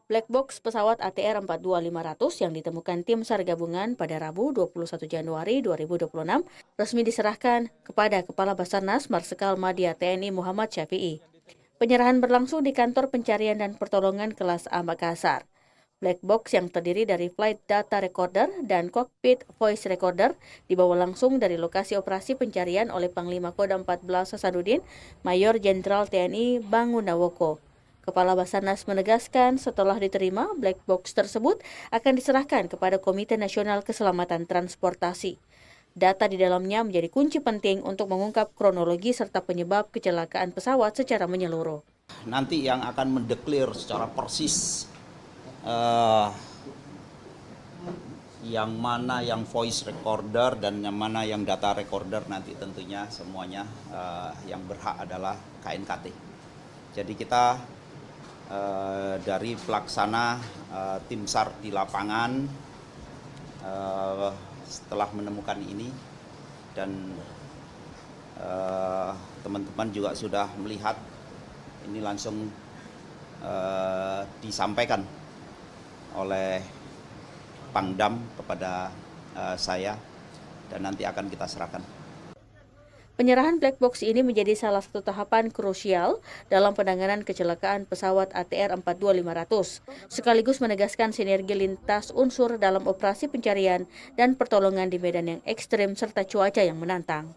Black box pesawat ATR 42500 yang ditemukan tim SAR gabungan pada Rabu 21 Januari 2026 resmi diserahkan kepada Kepala Basarnas Marsikal Madya TNI Muhammad Syafi'i. Penyerahan berlangsung di Kantor Pencarian dan Pertolongan Kelas A Makassar. Black box yang terdiri dari flight data recorder dan cockpit voice recorder dibawa langsung dari lokasi operasi pencarian oleh Panglima Kodam 14 Hasanuddin, Mayor Jenderal TNI Bangunawoko. Kepala Basarnas menegaskan setelah diterima, black box tersebut akan diserahkan kepada Komite Nasional Keselamatan Transportasi. Data di dalamnya menjadi kunci penting untuk mengungkap kronologi serta penyebab kecelakaan pesawat secara menyeluruh. Nanti yang akan mendeklir secara persis yang mana yang voice recorder dan yang mana yang data recorder, nanti tentunya semuanya yang berhak adalah KNKT. Jadi kita dari pelaksana tim SAR di lapangan setelah menemukan ini, dan teman-teman juga sudah melihat ini, langsung disampaikan oleh Pangdam kepada saya, dan nanti akan kita serahkan. Penyerahan black box ini menjadi salah satu tahapan krusial dalam penanganan kecelakaan pesawat ATR 42500, sekaligus menegaskan sinergi lintas unsur dalam operasi pencarian dan pertolongan di medan yang ekstrim serta cuaca yang menantang.